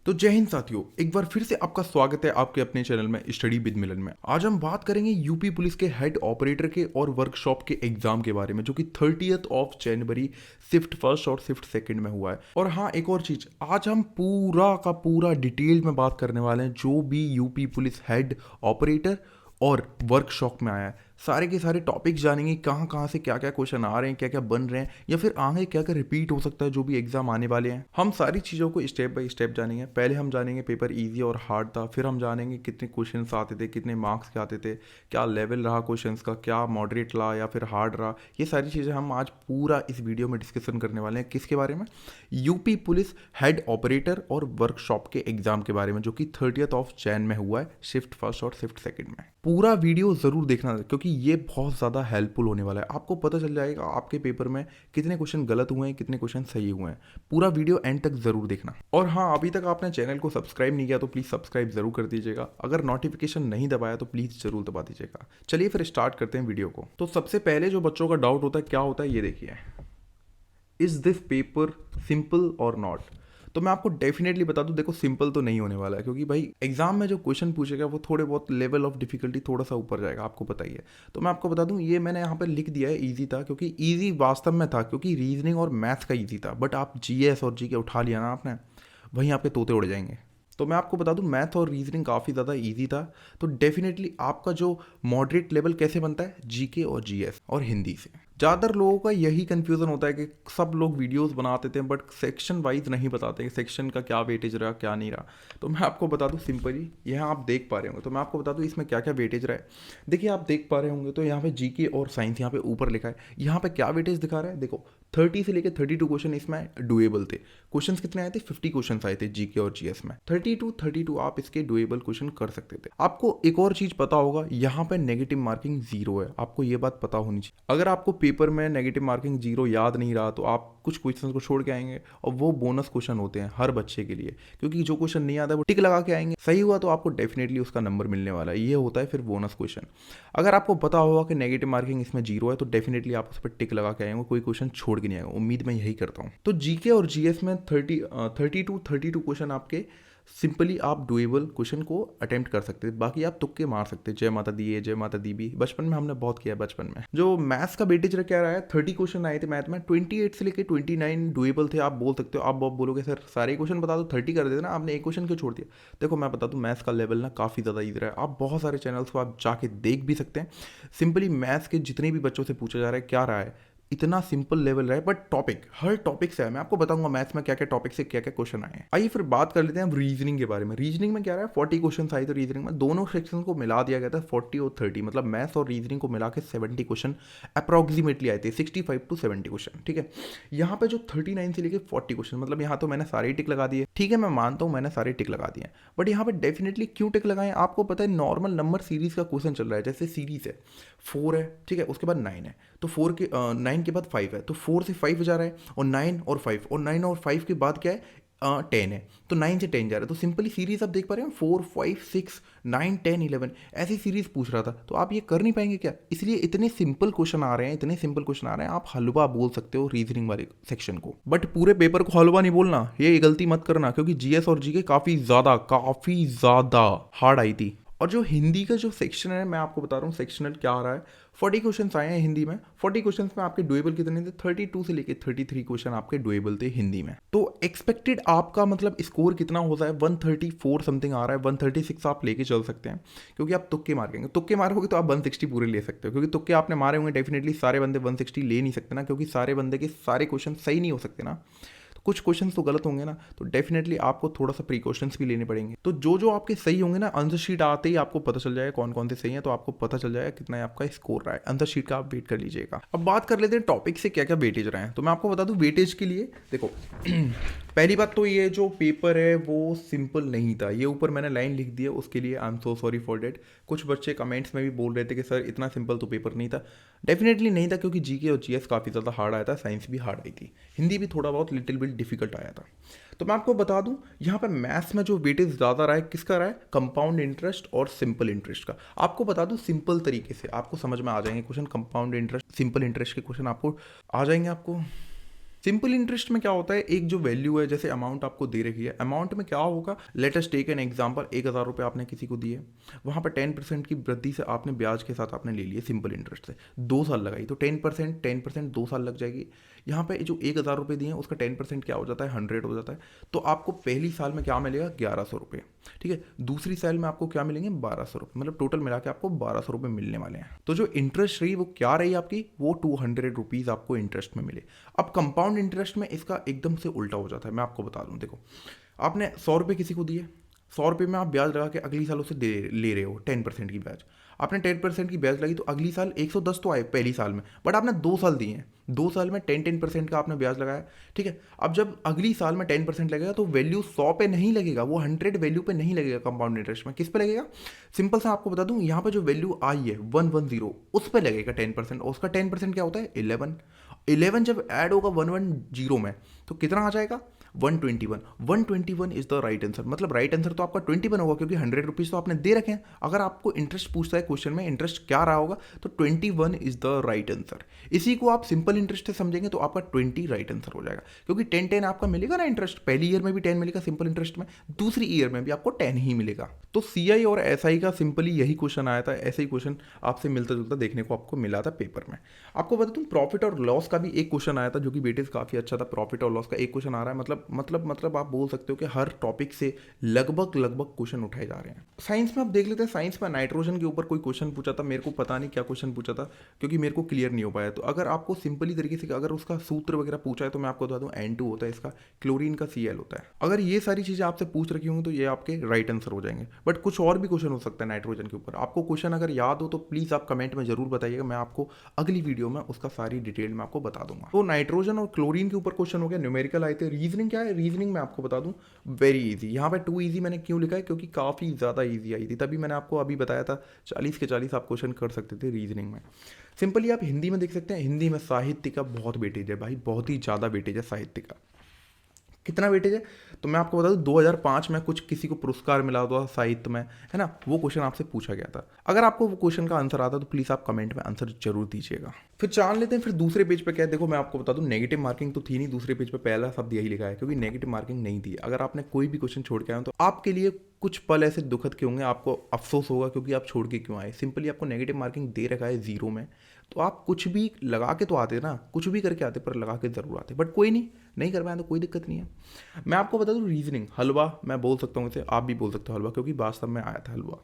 तो जय हिंद साथियों, एक बार फिर से आपका स्वागत है आपके अपने चैनल में स्टडी विद मिलन में। आज हम बात करेंगे यूपी पुलिस के हेड ऑपरेटर के और वर्कशॉप के एग्जाम के बारे में, जो कि 30th of January shift first और शिफ्ट सेकंड में हुआ है। और हाँ, एक और चीज, आज हम पूरा का पूरा डिटेल में बात करने वाले हैं। जो भी यूपी पुलिस हेड ऑपरेटर और वर्कशॉप में आया है, सारे के सारे टॉपिक्स जानेंगे, कहाँ कहाँ से क्या क्या क्वेश्चन आ रहे हैं, क्या क्या बन रहे हैं, या फिर आगे क्या क्या रिपीट हो सकता है जो भी एग्जाम आने वाले हैं। हम सारी चीज़ों को स्टेप बाय स्टेप जानेंगे। पहले हम जानेंगे पेपर इजी और हार्ड था, फिर हम जानेंगे कितने क्वेश्चंस आते थे, कितने मार्क्स के आते थे, क्या लेवल रहा क्वेश्चंस का, क्या मॉडरेट रहा या फिर हार्ड रहा। ये सारी चीज़ें हम आज पूरा इस वीडियो में डिस्कशन करने वाले हैं। किसके बारे में? यूपी पुलिस हेड ऑपरेटर और वर्कशॉप के एग्जाम के बारे में, जो कि 30th ऑफ जैन में हुआ है, शिफ्ट फर्स्ट और शिफ्ट सेकंड में। पूरा वीडियो जरूर देखना, क्योंकि ये बहुत ज़्यादा हेल्पफुल होने वाला है। आपको पता चल जाएगा आपके पेपर में कितने क्वेश्चन गलत हुए हैं, कितने क्वेश्चन सही हुए हैं। पूरा वीडियो एंड तक जरूर देखना। और हाँ, अभी तक आपने चैनल को सब्सक्राइब नहीं किया तो प्लीज़ सब्सक्राइब जरूर कर दीजिएगा। अगर नोटिफिकेशन नहीं दबाया तो प्लीज़ जरूर दबा दीजिएगा। चलिए फिर स्टार्ट करते हैं वीडियो को। तो सबसे पहले जो बच्चों का डाउट होता है, क्या होता है ये देखिए, इज दिस पेपर सिंपल और नॉट। तो मैं आपको डेफिनेटली बता दूं, देखो सिंपल तो नहीं होने वाला है, क्योंकि भाई एग्जाम में जो क्वेश्चन पूछेगा वो थोड़े बहुत लेवल ऑफ डिफिकल्टी थोड़ा सा ऊपर जाएगा, आपको पता ही है। तो मैं आपको बता दूं, ये मैंने यहाँ पे लिख दिया है इजी था, क्योंकि इजी वास्तव में था, क्योंकि रीजनिंग और मैथ्स का इजी था। बट आप जीएस और जीके उठा लिया ना आपने, वहीं आपके तोते उड़ जाएंगे। तो मैं आपको बता दूं, मैथ और रीजनिंग काफ़ी ज़्यादा इजी था। तो डेफिनेटली आपका जो मॉडरेट लेवल कैसे बनता है, जीके और जीएस और हिंदी से। ज़्यादातर लोगों का यही कन्फ्यूज़न होता है कि सब लोग वीडियोस बनाते थे बट सेक्शन वाइज नहीं बताते कि सेक्शन का क्या वेटेज रहा, क्या नहीं रहा। तो मैं आपको बता दूं सिंपली, यहाँ आप देख पा रहे होंगे, तो मैं आपको बता दूं इसमें क्या क्या वेटेज रहा है। देखिए, आप देख पा रहे होंगे तो यहाँ पे जीके और साइंस यहाँ पे ऊपर लिखा है। यहाँ पे क्या वेटेज दिखा रहा है, देखो 30 से लेकर 32 क्वेश्चन इसमें डुएबल थे। क्वेश्चन कितने आए थे? 50 क्वेश्चन आए थे जीके और जीएस में। 32 आप इसके डुएबल क्वेश्चन कर सकते थे। आपको एक और चीज पता होगा, यहाँ पे नेगेटिव मार्किंग 0 है। आपको ये बात पता होनी चाहिए। अगर आपको पेपर में नेगेटिव मार्किंग 0 याद नहीं रहा तो आप कुछ क्वेश्चन को छोड़ के आएंगे, और वो बोनस क्वेश्चन होते हैं हर बच्चे के लिए, क्योंकि जो क्वेश्चन नहीं आता है वो टिक लगा के आएंगे। सही हुआ तो आपको डेफिनेटली उसका नंबर मिलने वाला है। ये होता है फिर बोनस क्वेश्चन। अगर आपको पता होगा कि नेगेटिव मार्किंग इसमें 0 है तो डेफिनेटली आप उस पर टिक लगा के आएंगे, कोई क्वेश्चन छोड़ के नहीं आएगा। उम्मीद मैं यही करता हूँ। तो जीके और जीएस में 32 क्वेश्चन आपके सिंपली आप डुएबल क्वेश्चन को अटेम्प्ट कर सकते हैं। बाकी आप तुक्के मार सकते हैं, जय माता दी है, जय माता दी भी बचपन में हमने बहुत किया है। बचपन में जो मैथ्स का वेटेज क्या रहा है, 30 क्वेश्चन आए थे मैथ में, 28 से लेकर 29 डुएबल थे। आप बोल सकते हो, आप बोलोगे सर सारे क्वेश्चन बता दो, 30 कर देते ना, आपने एक क्वेश्चन क्यों छोड़ दिया। देखो मैं बता दूं, मैथ्स का लेवल ना काफ़ी ज़्यादा ईजी रहा है। आप बहुत सारे चैनल्स को आप जाके देख भी सकते हैं। सिंपली मैथ्स के जितने भी बच्चों से पूछा जा रहा है क्या रहा है, इतना सिंपल लेवल रहा है। बट टॉपिक हर टॉपिक से है। मैं आपको बताऊंगा मैथ्स में क्या क्या टॉपिक से क्या क्या क्वेश्चन आए हैं। आइए फिर बात कर लेते हैं रीजनिंग के बारे में। रीजनिंग में क्या रहा है, 40 क्वेश्चन आए थे रीजनिंग में। दोनों सेक्शन को मिला दिया गया था 40 और 30, मतलब मैथ्स और रीजनिंग को मिला के 70 क्वेश्चन अप्रॉक्सीमेटली आए थे, 65 to 70 क्वेश्चन। ठीक है, यहाँ पे जो 39 से लेके 40 क्वेश्चन, मतलब यहाँ तो मैंने सारे टिक लगा दिए। ठीक है, मैं मानता हूँ मैंने सारे टिक लगा दिए, बट यहाँ पे डेफिनेटली क्यों टिक लगाए आपको पता है। नॉर्मल नंबर सीरीज का क्वेश्चन चल रहा है, जैसे सीरीज है 4 है, ठीक है, उसके बाद 9 है, तो 9 के बाद 5 है, तो 4 से 5 जा रहा है, और 9 और 5, और 9 और 5 के बाद क्या है, 10 है, तो 9 से 10 जा रहा है। तो सिंपली सीरीज आप देख पा रहे हैं, 4 5 6 9 10 11 ऐसी सीरीज पूछ रहा था। तो आप ये कर नहीं पाएंगे क्या? इसलिए इतने सिंपल क्वेश्चन आ रहे हैं, इतने सिंपल क्वेश्चन आ रहे हैं, आप हलवा बोल सकते हो रीजनिंग वाले सेक्शन को, बट पूरे पेपर को हलवा नहीं बोलना। ये गलती मत करना, क्योंकि जीएस और जीके काफ़ी ज़्यादा हार्ड आई थी। और जो हिंदी का जो सेक्शन है, मैं आपको बता रहा हूँ सेक्शनल क्या आ रहा है। 40 क्वेश्चन आए हैं हिंदी में। 40 क्वेश्चन में आपके डुएबल कितने थे? 32 से लेके 33 क्वेश्चन आपके डुएबल थे हिंदी में। तो एक्सपेक्टेड आपका मतलब स्कोर कितना होता है? 134 समथिंग आ रहा है। 136 आप लेके चल सकते हैं, क्योंकि आप तुक्के मारेंगे। तुक्के मारोगे तो आप 160 पूरे ले सकते हो, क्योंकि तुक्के आपने मारे होंगे। डेफिनेटली सारे बंदे 160 ले नहीं सकते ना, क्योंकि सारे बंदे के सारे क्वेश्चन सही नहीं हो सकते ना, कुछ क्वेश्चंस तो गलत होंगे ना। तो डेफिनेटली आपको थोड़ा सा प्रिकॉशंस भी लेने पड़ेंगे। तो जो आपके सही होंगे ना, आंसर शीट आते ही आपको पता चल जाएगा कौन कौन से सही है, तो आपको पता चल जाएगा कितना आपका स्कोर रहा है। आंसर शीट का आप वेट कर लीजिएगा। अब बात कर लेते हैं टॉपिक से क्या क्या वेटेज रहे हैं। तो मैं आपको बता दूं वेटेज के लिए, देखो पहली बात तो ये जो पेपर है वो सिंपल नहीं था। ये ऊपर मैंने लाइन लिख दी है, उसके लिए I am so sorry for date. कुछ बच्चे कमेंट्स में भी बोल रहे थे कि सर इतना सिंपल तो पेपर नहीं था। डेफिनेटली नहीं था, क्योंकि जीके और जीएस काफ़ी ज़्यादा हार्ड आया था, साइंस भी हार्ड आई थी, हिंदी भी थोड़ा बहुत लिटिल बिट डिफिकल्ट आया था। तो मैं आपको बता दूं, यहाँ पे मैथ्स में जो वेटेज ज़्यादा रहा है, किसका रहा है? कंपाउंड इंटरेस्ट और सिंपल इंटरेस्ट का। आपको बता दूं सिंपल तरीके से आपको समझ में आ जाएंगे question. Compound interest, simple interest के क्वेश्चन आपको आ जाएंगे। आपको सिंपल इंटरेस्ट में क्या होता है, एक जो वैल्यू है, जैसे अमाउंट आपको दे रखी है, अमाउंट में क्या होगा, let us take an example, 1,000 रुपये आपने किसी को दिए, वहाँ पर 10% की वृद्धि से आपने ब्याज के साथ आपने ले लिए सिंपल इंटरेस्ट से, 2 साल लगाई तो 10% 2 साल लग जाएगी। यहाँ पे जो 1,000 रुपये दिए हैं उसका 10% क्या हो जाता है, 100 हो जाता है। तो आपको पहली साल में क्या मिलेगा, 1,100 रुपये, ठीक है। दूसरी साल में आपको क्या मिलेंगे, 1,200 रुपये, मतलब टोटल मिला के आपको 1,200 रुपये मिलने वाले हैं। तो जो इंटरेस्ट रही वो क्या रही आपकी, वो 200 रुपीज़ आपको इंटरेस्ट में मिले। अब कंपाउंड इंटरेस्ट में इसका एकदम से उल्टा हो जाता है, मैं आपको बता दूं। देखो, आपने 100 रुपये किसी को दिए, 100 रुपये में आप ब्याज लगा के अगली साल उसे ले रहे हो 10% की ब्याज। आपने 10% की ब्याज लगी तो अगली साल 110 तो आए पहली साल में, बट आपने 2 साल दिए हैं, 2 साल में 10% का आपने ब्याज लगाया, ठीक है। अब जब अगली साल में 10% लगेगा तो वैल्यू 100 पे नहीं लगेगा, वो 100 वैल्यू पे नहीं लगेगा कंपाउंड इंटरेस्ट में, किस पे लगेगा, सिंपल सा आपको बता दूं, यहाँ पे जो वैल्यू आई है 110 उस पे लगेगा 10%, और उसका 10% क्या होता है, 11 जब ऐड होगा 110 में तो कितना आ जाएगा, 121। 121 इज द राइट आंसर, मतलब राइट आंसर तो आपका 21 होगा, क्योंकि 100 रुपीज़ तो आपने दे रखे हैं। अगर आपको इंटरेस्ट पूछता है क्वेश्चन में इंटरेस्ट क्या रहा होगा, तो 21 इज द राइट आंसर। इसी को आप सिंपल इंटरेस्ट से समझेंगे तो आपका 20 राइट आंसर हो जाएगा, क्योंकि 10 आपका मिलेगा ना इंटरेस्ट, पहली ईयर में भी 10 मिलेगा सिंपल इंटरेस्ट में, दूसरी ईयर में भी आपको 10 ही मिलेगा। तो सीआई और एसआई का सिंपली यही क्वेश्चन आया था, ऐसे ही क्वेश्चन आपसे मिलता जुलता देखने को आपको मिला था पेपर में। आपको बता दूं, प्रॉफिट और लॉस का भी एक क्वेश्चन आया था, जो कि बेटेज काफ़ी अच्छा था। प्रॉफिट और लॉस का एक क्वेश्चन आ रहा है, मतलब आप बोल सकते हो कि हर टॉपिक से लगभग क्वेश्चन उठाए जा रहे हैं। साइंस में आप देख लेते हैं, साइंस में नाइट्रोजन के ऊपर कोई क्वेश्चन पूछा था, मेरे को पता नहीं क्या क्वेश्चन पूछा था, क्योंकि मेरे को क्लियर नहीं हो पाया। तो अगर आपको सिंपली तरीके से अगर उसका सूत्र वगैरह पूछा है तो मैं आपको बता दूं, N2 होता है इसका, क्लोरीन का Cl होता है। अगर ये सारी चीज़ें आपसे पूछ रखी होंगी तो ये आपके राइट आंसर हो जाएंगे। बट कुछ और भी क्वेश्चन हो सकता है नाइट्रोजन के ऊपर, आपको क्वेश्चन अगर याद हो तो प्लीज़ आप कमेंट में जरूर बताइएगा, मैं आपको अगली वीडियो में उसका सारी डिटेल में आपको बता दूंगा। तो नाइट्रोजन और क्लोरीन के ऊपर क्वेश्चन हो गया, न्यूमेरिकल आए थे। रीजनिंग क्या है, रीजनिंग में आपको बता दूं, वेरी इजी। यहाँ पे 2 इजी मैंने क्यों लिखा है, क्योंकि काफ़ी ज़्यादा इजी आई थी, तभी मैंने आपको अभी बताया था 40 के 40 आप क्वेश्चन कर सकते थे रीजनिंग में। सिंपली आप हिंदी में देख सकते हैं, हिंदी में साहित्य का बहुत वेटेज है भाई, बहुत ही ज़्यादा वेटेज है साहित्य का। कितना वेटेज है, तो मैं आपको बता दूं, 2005 में कुछ किसी को पुरस्कार मिला हुआ साहित्य में, है ना, वो क्वेश्चन आपसे पूछा गया था। अगर आपको वो क्वेश्चन का आंसर आता तो प्लीज़ आप कमेंट में आंसर जरूर दीजिएगा। फिर जान लेते हैं फिर दूसरे पेज पे क्या है। देखो, मैं आपको बता दूं, नेगेटिव मार्किंग तो थी नहीं, दूसरे पेज पे पहला शब्द यही लिखा है, क्योंकि नेगेटिव मार्किंग नहीं थी। अगर आपने कोई भी क्वेश्चन छोड़ के आए हो तो आपके लिए कुछ पल ऐसे दुखद के होंगे, आपको अफसोस होगा क्योंकि आप छोड़ के क्यों आए। सिंपली आपको नेगेटिव मार्किंग दे रखा है 0 में, तो आप कुछ भी लगा के तो आते ना, कुछ भी करके आते, पर लगा के जरूर आते। बट कोई नहीं कर पाए तो कोई दिक्कत नहीं है। मैं आपको बता दूं, रीजनिंग हलवा मैं बोल सकता हूँ इसे, आप भी बोल सकते हो हलवा, क्योंकि वास्तव में आया था हलवा।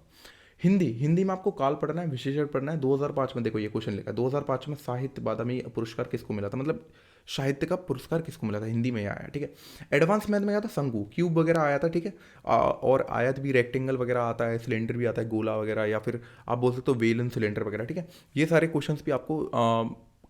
हिंदी में आपको काल पढ़ना है, विशेषण पढ़ना है। 2005 में देखो ये क्वेश्चन लिखा है, 2005 में साहित्य अकादमी पुरस्कार किसको मिला था, मतलब साहित्य का पुरस्कार किसको मिला था, हिंदी में आया, ठीक है। एडवांस मैथ में आया था शंकु, क्यूब वगैरह आया था, ठीक है। और आयत भी, रेक्टेंगल वगैरह आता है, सिलेंडर भी आता है, गोला वगैरह, या फिर आप बोल सकते हो वेलन सिलेंडर वगैरह, ठीक है। ये सारे क्वेश्चन भी आपको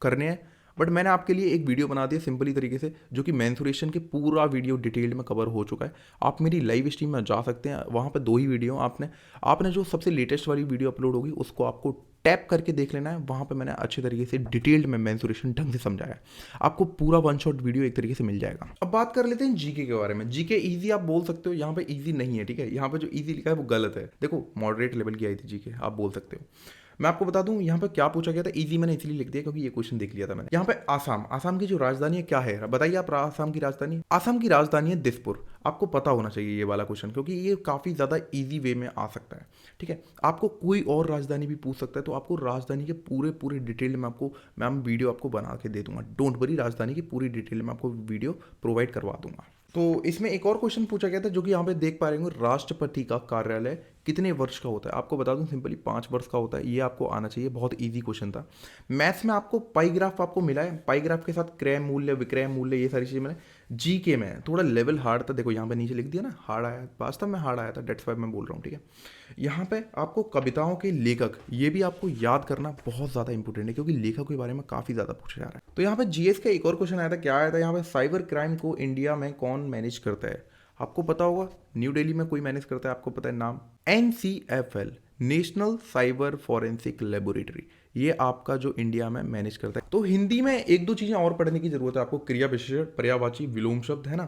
करने हैं। बट मैंने आपके लिए एक वीडियो बना दिया सिंपली तरीके से, जो कि मेंसुरेशन के पूरा वीडियो डिटेल में कवर हो चुका है। आप मेरी लाइव स्ट्रीम में जा सकते हैं, वहाँ पे 2 ही वीडियो आपने जो सबसे लेटेस्ट वाली वीडियो अपलोड होगी उसको आपको टैप करके देख लेना है। वहाँ पे मैंने अच्छे तरीके से डिटेल्ड में मेंसुरेशन ढंग से समझाया है, आपको पूरा 1 शॉट वीडियो एक तरीके से मिल जाएगा। अब बात कर लेते हैं जीके के बारे में। जीके इजी आप बोल सकते हो, यहाँ पे इजी नहीं है, ठीक है। यहाँ पे जो इजी लिखा है वो गलत है। देखो, मॉडरेट लेवल की आई थी जीके, आप बोल सकते हो। मैं आपको बता दूं यहाँ पे क्या पूछा गया था, इजी मैंने इसलिए लिख दिया क्योंकि ये क्वेश्चन देख लिया था मैंने। यहाँ पे आसाम की जो राजधानी है क्या है, बताइए आप। आसाम की राजधानी है दिसपुर। आपको पता होना चाहिए ये वाला क्वेश्चन, क्योंकि ये काफ़ी ज़्यादा इजी वे में आ सकता है, ठीक है। आपको कोई और राजधानी भी पूछ सकता है, तो आपको राजधानी के पूरे डिटेल में मैम वीडियो आपको बना के दे दूंगा। डोंट वरी, राजधानी की पूरी डिटेल में आपको वीडियो प्रोवाइड करवा दूंगा। तो इसमें एक और क्वेश्चन पूछा गया था, जो कि यहाँ पे देख पा रहे होंगे, राष्ट्रपति का कार्यालय कितने वर्ष का होता है। आपको बता दूं सिंपली 5 वर्ष का होता है। ये आपको आना चाहिए, बहुत इजी क्वेश्चन था। मैथ्स में आपको पाई ग्राफ आपको मिला है, पाई ग्राफ के साथ क्रय मूल्य, विक्रय मूल्य, ये सारी चीज़ें मैंने। जीके में थोड़ा लेवल हार्ड था, देखो यहाँ पे नीचे लिख दिया ना, हार्ड आया, वास्तव में हार्ड आया था, डेट्स वाई मैं बोल रहा हूँ, ठीक है। यहाँ पे आपको कविताओं के लेखक, ये भी आपको याद करना बहुत ज़्यादा इंपॉर्टेंट है, क्योंकि लेखक के बारे में काफ़ी ज़्यादा पूछा जा रहा है। तो यहाँ पे जीएस का एक और क्वेश्चन आया था, क्या आया था यहाँ पे, साइबर क्राइम को इंडिया में कौन मैनेज करता है। आपको पता होगा, न्यू दिल्ली में कोई मैनेज करता है, आपको पता है नाम, NCFL, national cyber forensic laboratory. ये आपका जो इंडिया में मैनेज करता है। तो हिंदी में 1-2 चीज़ें और पढ़ने की जरूरत है आपको। क्रिया विशेषण, पर्यायवाची, विलोम शब्द, है ना,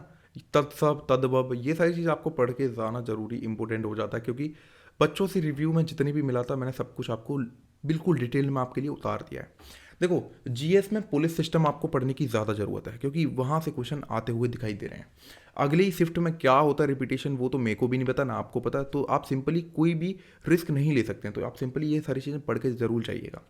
तत्सब, तद्भव, ये सारी चीज़ आपको पढ़ के जाना जरूरी इंपॉर्टेंट हो जाता है, क्योंकि बच्चों से रिव्यू में जितने भी मिला था मैंने सब कुछ आपको बिल्कुल डिटेल में आपके लिए उतार दिया है। देखो, जीएस में पुलिस सिस्टम आपको पढ़ने की ज़्यादा ज़रूरत है क्योंकि वहाँ से क्वेश्चन आते हुए दिखाई दे रहे हैं। अगली शिफ्ट में क्या होता है रिपीटेशन, वो तो मेरे को भी नहीं पता ना आपको पता, तो आप सिंपली कोई भी रिस्क नहीं ले सकते हैं, तो आप सिंपली ये सारी चीज़ें पढ़ के ज़रूर जाइएगा।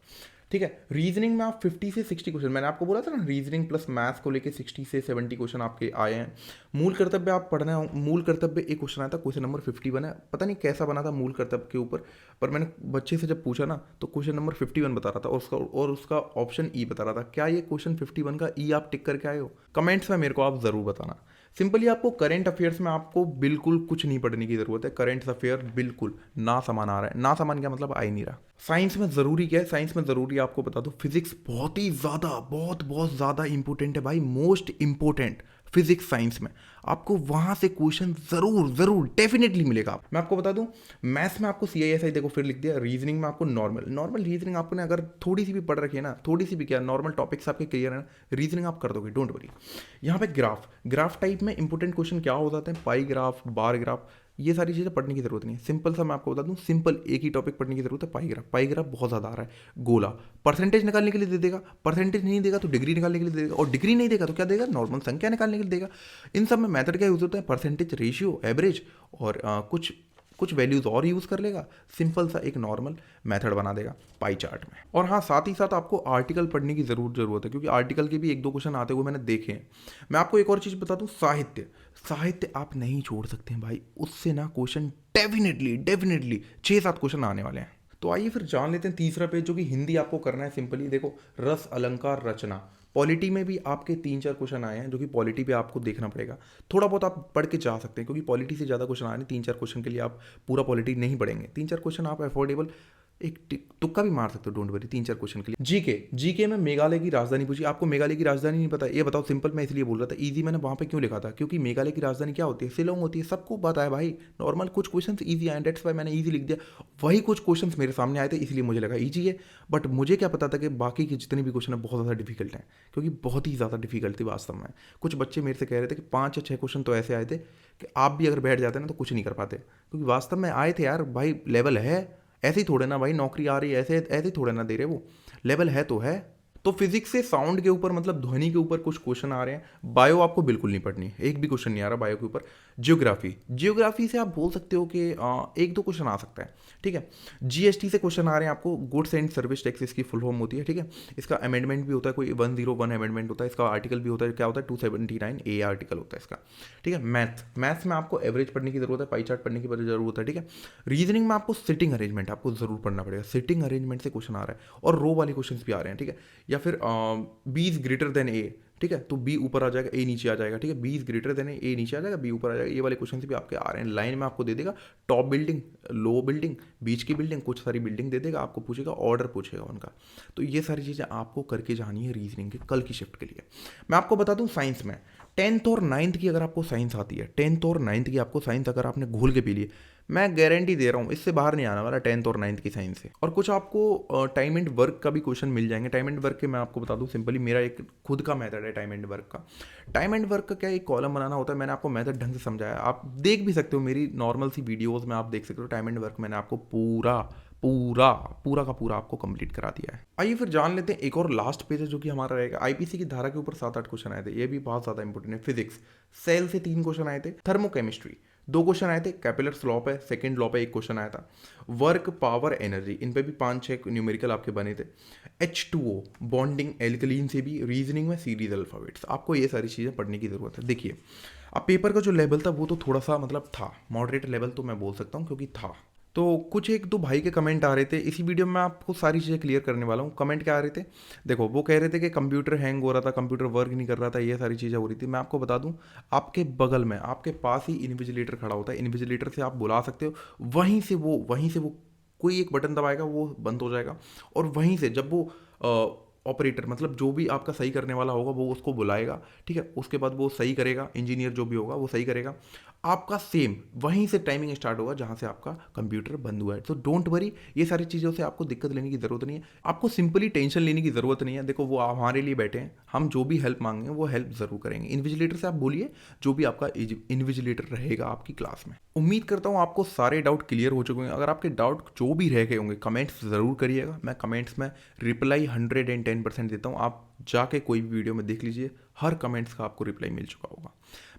ठीक है, रीजनिंग में आप 50 से 60 क्वेश्चन, मैंने आपको बोला था ना रीजनिंग प्लस मैथ्स को लेके 60 से 70 क्वेश्चन आपके आए हैं। मूल कर्तव्य आप पढ़ना है, मूल कर्तव्य एक क्वेश्चन आया था, क्वेश्चन नंबर 51 है, पता नहीं कैसा बना था मूल कर्तव्य के ऊपर, पर मैंने बच्चे से जब पूछा ना तो क्वेश्चन नंबर 51 बता रहा था और उसका ऑप्शन ई बता रहा था। क्या ये क्वेश्चन 51 का ई आप टिक करके आए हो? कमेंट्स में मेरे को आप ज़रूर बताना। सिंपली आपको करंट अफेयर्स में आपको बिल्कुल कुछ नहीं पढ़ने की ज़रूरत है। करंट अफेयर बिल्कुल ना सामान आ रहा है, ना सामान क्या मतलब आ ही नहीं रहा। साइंस में ज़रूरी क्या है, साइंस में ज़रूरी आपको बता दो, फिजिक्स बहुत ही ज़्यादा बहुत ज़्यादा इंपॉर्टेंट है भाई, मोस्ट इंपॉर्टेंट फिजिक्स साइंस में आपको वहाँ से क्वेश्चन ज़रूर डेफिनेटली मिलेगा। मैं आपको बता दूं, मैथ्स में आपको CISI देखो फिर लिख दिया, रीजनिंग में आपको नॉर्मल रीजनिंग आपने अगर थोड़ी सी भी पढ़ रखी है ना, थोड़ी सी भी क्या नॉर्मल टॉपिक्स आपके क्लियर है ना, रीजनिंग आप कर दोगे, डोंट वरी। यहाँ पे ग्राफ टाइप में इंपॉर्टेंट क्वेश्चन क्या हो जाते हैं, पाई ग्राफ, बार ग्राफ, ये सारी चीज़ें पढ़ने की जरूरत नहीं है। सिंपल सा मैं आपको बता दूं, सिंपल एक ही टॉपिक पढ़ने की जरूरत है, पाई ग्राफ बहुत ज़्यादा आ रहा है। गोला परसेंटेज निकालने के लिए दे देगा, परसेंटेज नहीं देगा तो डिग्री निकालने के लिए दे देगा, और डिग्री नहीं देगा तो क्या देगा, नॉर्मल संख्या निकालने के लिए देगा। इन सब में मेथड क्या यूज़ होता है, परसेंटेज, रेशियो, एवरेज और कुछ वैल्यूज़ और यूज़ कर लेगा, सिंपल सा एक नॉर्मल मेथड बना देगा पाई चार्ट में। और हाँ, साथ ही साथ आपको आर्टिकल पढ़ने की ज़रूरत है क्योंकि आर्टिकल के भी एक दो क्वेश्चन आते हुए मैंने देखे हैं। मैं आपको एक और चीज़ बता दूँ, साहित्य आप नहीं छोड़ सकते हैं भाई, उससे ना क्वेश्चन डेफिनेटली 6-7 क्वेश्चन आने वाले हैं। तो आइए फिर जान लेते हैं तीसरा पेज, जो कि हिंदी आपको करना है। सिंपली देखो, रस, अलंकार, रचना, पॉलिटी में भी आपके 3-4 क्वेश्चन आए हैं, जो कि पॉलिटी पे आपको देखना पड़ेगा। थोड़ा बहुत आप पढ़ के जा सकते हैं क्योंकि पॉलिटी से ज़्यादा क्वेश्चन आए हैं। 3-4 क्वेश्चन के लिए आप पूरा पॉलिटी नहीं पढ़ेंगे, 3-4 क्वेश्चन आप अफोर्डेबल एक तुक्का भी मार सकते हो, डोंट वरी। 3-4 क्वेश्चन के लिए जीके में मेघालय की राजधानी पूछी, आपको मेघालय की राजधानी नहीं पता, ये बताओ। सिंपल मैं इसलिए बोल रहा था इजी मैंने वहाँ पे क्यों लिखा था, क्योंकि मेघालय की राजधानी क्या होती है, शिलोंग होती है, सबको पता है भाई। नॉर्मल कुछ क्वेश्चन ईजी आए, डेट्स वाई मैंने ईजी लिख दिया। वही कुछ क्वेश्चन मेरे सामने आए थे इसलिए मुझे लगा ईजी है, बट मुझे क्या पता था कि बाकी के जितने भी क्वेश्चन है बहुत ज़्यादा डिफिकल्ट हैं, क्योंकि बहुत ही ज़्यादा डिफिकल्ट थी वास्तव में। कुछ बच्चे मेरे से कह रहे थे कि 5 या 6 क्वेश्चन तो ऐसे आए थे कि आप भी अगर बैठ जाते ना तो कुछ नहीं कर पाते, क्योंकि वास्तव में आए थे यार भाई। लेवल है, ऐसे ही थोड़े ना भाई नौकरी आ रही है, ऐसे ही थोड़े ना दे रहे, वो लेवल है तो है। तो फिजिक्स से साउंड के ऊपर मतलब ध्वनि के ऊपर कुछ क्वेश्चन आ रहे हैं। बायो आपको बिल्कुल नहीं पढ़नी है, एक भी क्वेश्चन नहीं आ रहा बायो के ऊपर। जियोग्राफी से आप बोल सकते हो कि एक दो क्वेश्चन आ सकता है, ठीक है। जीएसटी से क्वेश्चन आ रहे हैं आपको, गुड्स एंड सर्विस टैक्स इसकी फुल फॉर्म होती है, ठीक है। इसका अमेंडमेंट भी होता है, कोई 101 अमेंडमेंट होता है, इसका आर्टिकल भी होता है, क्या होता है 279A आर्टिकल होता है इसका, ठीक है। मैथ्स में आपको एवरेज पढ़ने की जरूरत है, पाई चार्ट पढ़ने की जरूरत है, ठीक है। रीजनिंग में आपको सिटिंग अरेंजमेंट आपको जरूर पढ़ना पड़ेगा, सिटिंग अरेंजमेंट से क्वेश्चन आ रहा है, और रो वाले क्वेश्चन भी आ रहे हैं, ठीक है। या फिर बी इज ग्रेटर देन ए, ठीक है, तो बी ऊपर आ जाएगा, ए नीचे आ जाएगा, ठीक है। बी इज ग्रेटर देन ए नीचे आ जाएगा, बी ऊपर आ जाएगा, ये वाले क्वेश्चन भी आपके आ रहे हैं। लाइन में आपको दे देगा टॉप बिल्डिंग, लो बिल्डिंग, बीच की बिल्डिंग, कुछ सारी बिल्डिंग दे देगा, आपको पूछेगा ऑर्डर पूछेगा उनका। तो ये सारी चीज़ें आपको करके जानी है रीजनिंग के कल की शिफ्ट के लिए। मैं आपको बता दूं, साइंस में 10th और 9th की अगर आपको साइंस आती है, 10th और 9th की आपको साइंस अगर आपने घोल के पी ली, मैं गारंटी दे रहा हूँ इससे बाहर नहीं आने वाला 10th और 9th की साइंस से। और कुछ आपको टाइम एंड वर्क का भी क्वेश्चन मिल जाएंगे। टाइम एंड वर्क के मैं आपको बता दूं, सिंपली मेरा एक खुद का मेथड है टाइम एंड वर्क का। टाइम एंड वर्क का क्या, एक कॉलम बनाना होता है, मैंने आपको मेथड ढंग से समझाया, आप देख भी सकते हो मेरी नॉर्मल सी वीडियोस में, आप देख सकते हो। टाइम एंड वर्क मैंने आपको पूरा का पूरा आपको कंप्लीट करा दिया है। आइए फिर जान लेते हैं एक और लास्ट पेज है जो कि हमारा रहेगा आईपीसी की धारा के ऊपर 7-8 क्वेश्चन आए थे, ये भी बहुत ज्यादा इंपॉर्टेंट है। फिजिक्स सेल से 3 क्वेश्चन आए थे, थर्मोकेमिस्ट्री 2 क्वेश्चन आए थे, कैपिलर्स लॉ पे सेकंड लॉ पे 1 क्वेश्चन आया था, वर्क, पावर, एनर्जी, इन पे भी 5-6 न्यूमेरिकल आपके बने थे। H2O बॉन्डिंग एल्कलीन से भी, रीजनिंग में सीरीज अल्फाबेट्स, आपको ये सारी चीज़ें पढ़ने की ज़रूरत है। देखिए, अब पेपर का जो लेवल था वो तो थोड़ा सा मतलब था मॉडरेट लेवल, तो मैं बोल सकता हूँ क्योंकि था। तो कुछ एक दो भाई के कमेंट आ रहे थे, इसी वीडियो में आपको सारी चीज़ें क्लियर करने वाला हूँ। कमेंट क्या आ रहे थे, देखो वो कह रहे थे कि कंप्यूटर हैंग हो रहा था, कंप्यूटर वर्क नहीं कर रहा था, ये सारी चीज़ें हो रही थी। मैं आपको बता दूं, आपके बगल में आपके पास ही इन्विजिलेटर खड़ा होता है, इन्विजिलेटर से आप बुला सकते हो, वहीं से वो कोई एक बटन दबाएगा, वो बंद हो जाएगा, और वहीं से जब वो ऑपरेटर मतलब जो भी आपका सही करने वाला होगा वो उसको बुलाएगा, ठीक है। उसके बाद वो सही करेगा, इंजीनियर जो भी होगा वो सही करेगा। आपका सेम वहीं से टाइमिंग स्टार्ट होगा जहां से आपका कंप्यूटर बंद हुआ है। तो डोंट वरी, ये सारी चीज़ों से आपको दिक्कत लेने की ज़रूरत नहीं है, आपको सिंपली टेंशन लेने की ज़रूरत नहीं है। देखो वो हमारे लिए बैठे हैं, हम जो भी हेल्प मांगेंगे वो हेल्प ज़रूर करेंगे। इन्विजिलेटर से आप बोलिए, जो भी आपका इन्विजिलेटर रहेगा आपकी क्लास में। उम्मीद करता हूँ आपको सारे डाउट क्लियर हो चुके हैं। अगर आपके डाउट जो भी रह गए होंगे कमेंट्स ज़रूर करिएगा, मैं कमेंट्स में रिप्लाई 110% देता हूँ। आप जाके कोई भी वीडियो में देख लीजिए, हर कमेंट्स का आपको रिप्लाई मिल चुका होगा।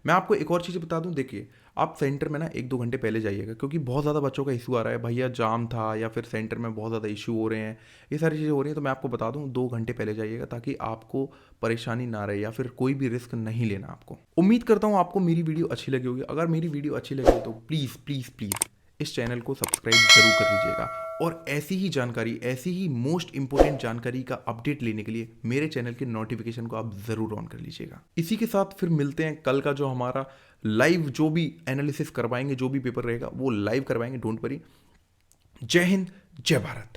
मैं आपको एक और चीज़ बता दूं, देखिए आप सेंटर में ना 1-2 घंटे पहले जाइएगा, क्योंकि बहुत ज़्यादा बच्चों का इशू आ रहा है, भैया जाम था या फिर सेंटर में बहुत ज़्यादा इशू हो रहे हैं, ये सारी चीज़ें हो रही हैं। तो मैं आपको बता दूं 2 घंटे पहले जाइएगा, ताकि आपको परेशानी ना रहे या फिर कोई भी रिस्क नहीं लेना आपको। उम्मीद करता हूँ आपको मेरी वीडियो अच्छी लगी होगी। अगर मेरी वीडियो अच्छी लगी तो प्लीज़ प्लीज़ प्लीज़ इस चैनल को सब्सक्राइब जरूर कर लीजिएगा, और ऐसी ही जानकारी, ऐसी ही मोस्ट इंपॉर्टेंट जानकारी का अपडेट लेने के लिए मेरे चैनल के नोटिफिकेशन को आप ज़रूर ऑन कर लीजिएगा। इसी के साथ फिर मिलते हैं कल का, जो हमारा लाइव जो भी एनालिसिस करवाएंगे, जो भी पेपर रहेगा वो लाइव करवाएंगे, डोंट वरी। जय हिंद, जय भारत।